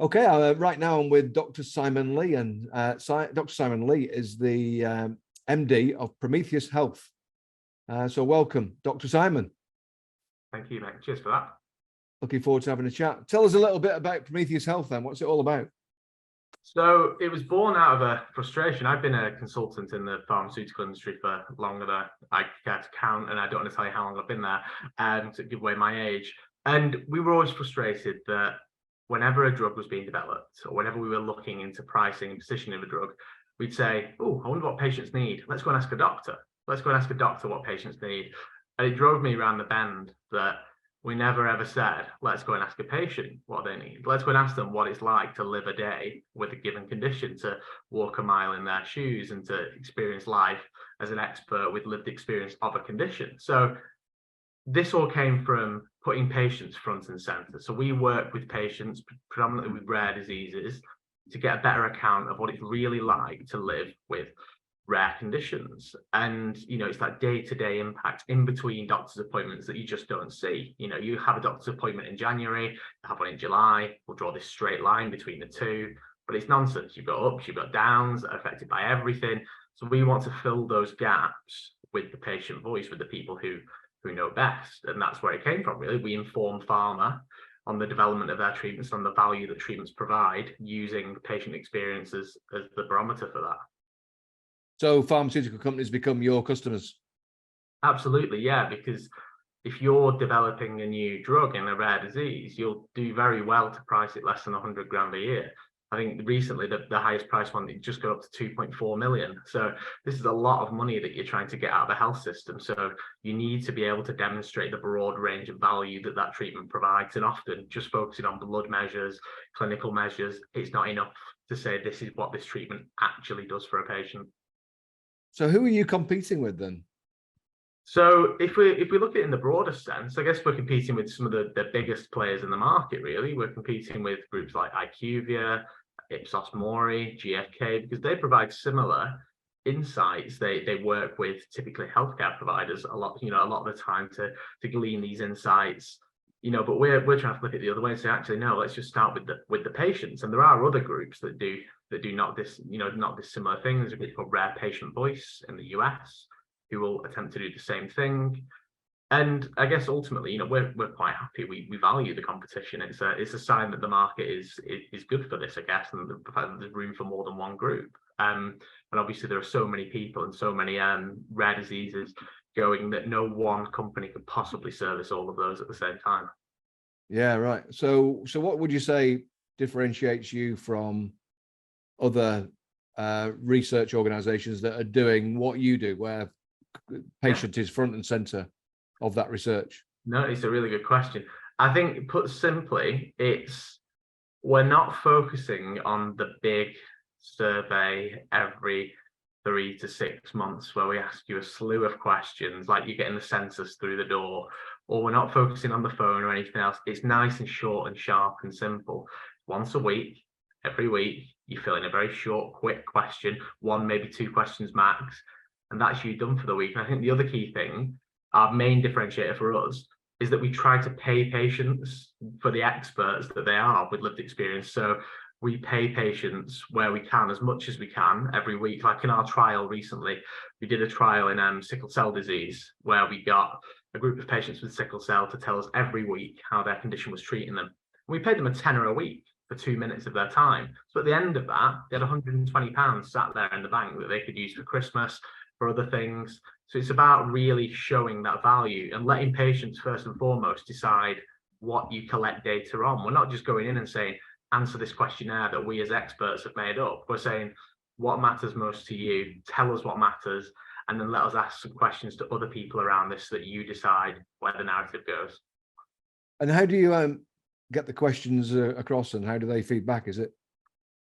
Okay, right now I'm with Dr. Simon Leigh, and Dr. Simon Leigh is the MD of Prometheus Health. So welcome, Dr. Simon. Thank you, mate. Cheers for that. Looking forward to having a chat. Tell us a little bit about Prometheus Health then. What's it all about? So it was born out of a frustration. I've been a consultant in the pharmaceutical industry for longer than I care to count, and I don't want to tell you how long I've been there, to give away my age. And we were always frustrated that whenever a drug was being developed, or whenever we were looking into pricing and positioning of a drug, we'd say, oh, I wonder what patients need. Let's go and ask a doctor. Let's go and ask a doctor what patients need. And it drove me around the bend that we never ever said, let's go and ask a patient what they need. Let's go and ask them what it's like to live a day with a given condition, to walk a mile in their shoes and to experience life as an expert with lived experience of a condition. So this all came from putting patients front and center. So we work with patients, predominantly with rare diseases, to get a better account of what it's really like to live with rare conditions. And it's that day-to-day impact in between doctor's appointments that you just don't see. You have a doctor's appointment in January, you have one in July, we'll draw this straight line between the two, but it's nonsense. You've got ups, you've got downs that are affected by everything. So we want to fill those gaps with the patient voice, with the people who know best. And that's where it came from, really. We inform pharma on the development of their treatments, on the value that treatments provide, using patient experience as the barometer for that. So pharmaceutical companies become your customers? Absolutely, yeah, because if you're developing a new drug in a rare disease, you'll do very well to price it less than 100 grand a year. I think recently the highest price one, it just got up to 2.4 million. So this is a lot of money that you're trying to get out of the health system. So you need to be able to demonstrate the broad range of value that treatment provides. And often just focusing on blood measures, clinical measures, it's not enough to say this is what this treatment actually does for a patient. So who are you competing with then? So if we look at it in the broader sense, I guess we're competing with some of the biggest players in the market, really. We're competing with groups like IQVIA, Ipsos Mori, GfK, because they provide similar insights. They work with typically healthcare providers a lot of the time to glean these insights. But we're trying to flip it the other way and say, actually, no, let's just start with the patients. And there are other groups that do not dissimilar things. There's a group called Rare Patient Voice in the US who will attempt to do the same thing. And I guess ultimately, we're quite happy. We value the competition. It's a sign that the market is good for this, I guess, and the fact that there's room for more than one group. And obviously there are so many people and so many rare diseases going that no one company could possibly service all of those at the same time. Yeah, right. So what would you say differentiates you from other research organizations that are doing what you do, where patient is front and center of that research? No, it's a really good question. I think, put simply, we're not focusing on the big survey every 3 to 6 months where we ask you a slew of questions like you get in the census through the door, or we're not focusing on the phone or anything else. It's nice and short and sharp and simple. Once a week, every week, you fill in a very short, quick question, 1, maybe 2 questions max, and that's you done for the week. And I think the other key thing, our main differentiator for us, is that we try to pay patients for the experts that they are with lived experience. So we pay patients where we can, as much as we can, every week. Like in our trial recently, we did a trial in sickle cell disease, where we got a group of patients with sickle cell to tell us every week how their condition was treating them. We paid them a tenner a week for 2 minutes of their time. So at the end of that, they had £120 sat there in the bank that they could use for Christmas, for other things. So it's about really showing that value and letting patients first and foremost decide what you collect data on. We're not just going in and saying, answer this questionnaire that we as experts have made up. We're saying, what matters most to you? Tell us what matters, and then let us ask some questions to other people around this so that you decide where the narrative goes. And how do you get the questions across, and how do they feed back? Is it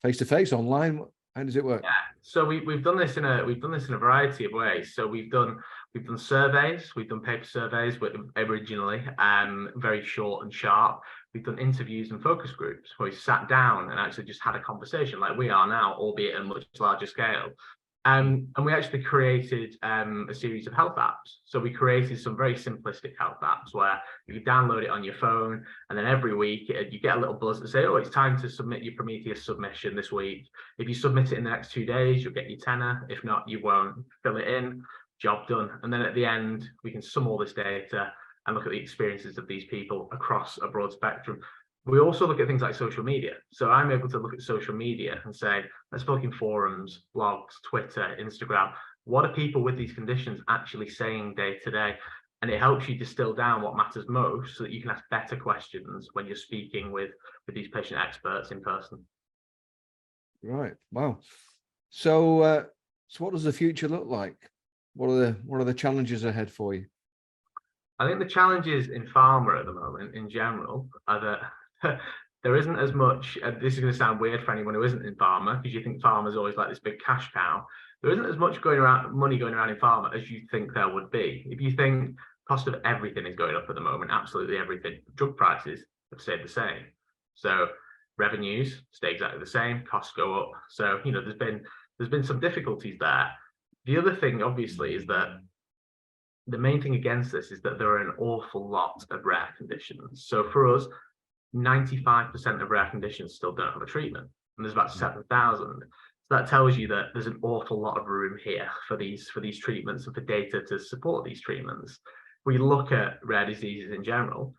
face-to-face, online? How does it work? Yeah, so we've done this in a variety of ways. So we've done surveys, we've done paper surveys originally, very short and sharp. We've done interviews and focus groups where we sat down and actually just had a conversation like we are now, albeit at a much larger scale. And we actually created a series of health apps. So we created some very simplistic health apps where you download it on your phone, and then every week you get a little buzz to say, oh, it's time to submit your Prometheus submission this week. If you submit it in the next 2 days, you'll get your tenner. If not, you won't. Fill it in, job done. And then at the end, we can sum all this data and look at the experiences of these people across a broad spectrum. We also look at things like social media. So I'm able to look at social media and say, let's look in forums, blogs, Twitter, Instagram. What are people with these conditions actually saying day to day? And it helps you distill down what matters most so that you can ask better questions when you're speaking with these patient experts in person. Right. Wow. So, so what does the future look like? What are the challenges ahead for you? I think the challenges in pharma at the moment in general are that there isn't as much, this is going to sound weird for anyone who isn't in pharma, because you think pharma is always like this big cash cow. There isn't as much money going around in pharma as you think there would be. If you think cost of everything is going up at the moment, absolutely everything, drug prices have stayed the same. So revenues stay exactly the same, costs go up. So, you know, there's been some difficulties there. The other thing, obviously, is that the main thing against this is that there are an awful lot of rare conditions. So for us, 95% of rare conditions still don't have a treatment, and there's about 7,000. So that tells you that there's an awful lot of room here for these treatments and for data to support these treatments. We look at rare diseases in general,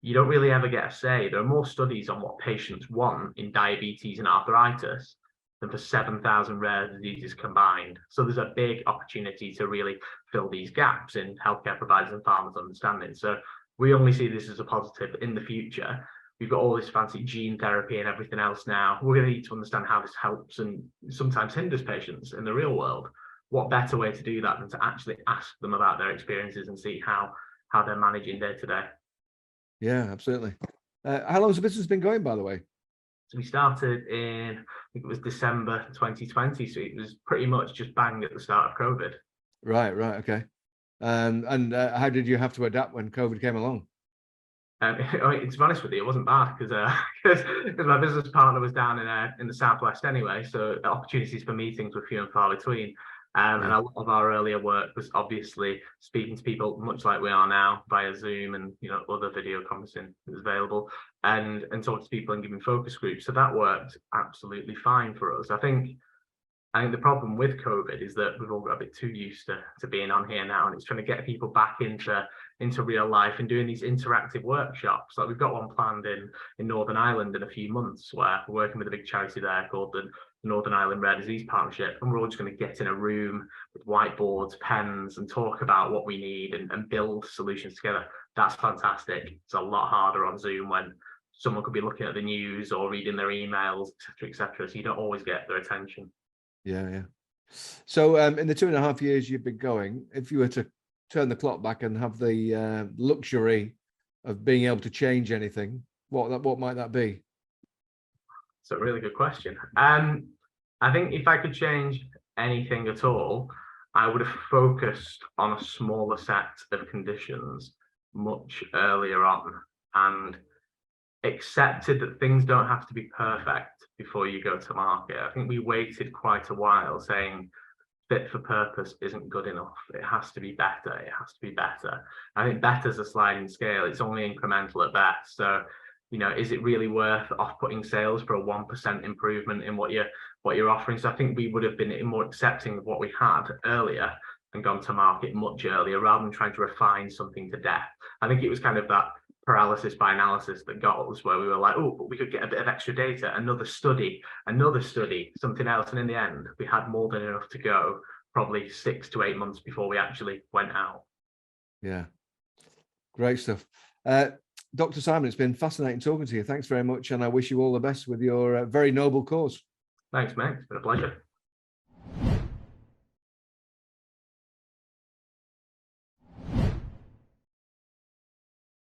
you don't really ever get a say. There are more studies on what patients want in diabetes and arthritis than for 7,000 rare diseases combined. So there's a big opportunity to really fill these gaps in healthcare providers and pharma's understanding. So we only see this as a positive in the future. We've got all this fancy gene therapy and everything else now. We're going to need to understand how this helps and sometimes hinders patients in the real world. What better way to do that than to actually ask them about their experiences and see how they're managing day to day? Yeah, absolutely. How long has the business been going, by the way? So we started in, I think it was December 2020. So it was pretty much just bang at the start of COVID. Right, okay. And how did you have to adapt when COVID came along? To be honest with you, it wasn't bad because my business partner was down in the southwest anyway, so the opportunities for meetings were few and far between. And a lot of our earlier work was obviously speaking to people, much like we are now, via Zoom and other video conferencing that was available, and talking to people and giving focus groups. So that worked absolutely fine for us. I think the problem with COVID is that we've all got a bit too used to being on here now, and it's trying to get people back into real life and doing these interactive workshops. Like we've got one planned in Northern Ireland in a few months, where we're working with a big charity there called the Northern Ireland Rare Disease Partnership, and we're all just going to get in a room with whiteboards, pens, and talk about what we need and build solutions together. That's fantastic. It's a lot harder on Zoom when someone could be looking at the news or reading their emails, etc. So you don't always get their attention. Yeah. So in the 2.5 years you've been going, if you were to turn the clock back and have the luxury of being able to change anything, what might that be? It's a really good question. I think if I could change anything at all, I would have focused on a smaller set of conditions much earlier on and accepted that things don't have to be perfect before you go to market. I think we waited quite a while saying fit for purpose isn't good enough. It has to be better. It has to be better. I think better is a sliding scale. It's only incremental at best. So, is it really worth off-putting sales for a 1% improvement in what you're offering? So I think we would have been more accepting of what we had earlier and gone to market much earlier rather than trying to refine something to death. I think it was kind of that paralysis by analysis that got us, where we were like, oh, but we could get a bit of extra data, another study, something else. And in the end, we had more than enough to go, probably 6 to 8 months before we actually went out. Yeah, great stuff. Dr. Simon, it's been fascinating talking to you. Thanks very much. And I wish you all the best with your very noble cause. Thanks, mate. It's been a pleasure.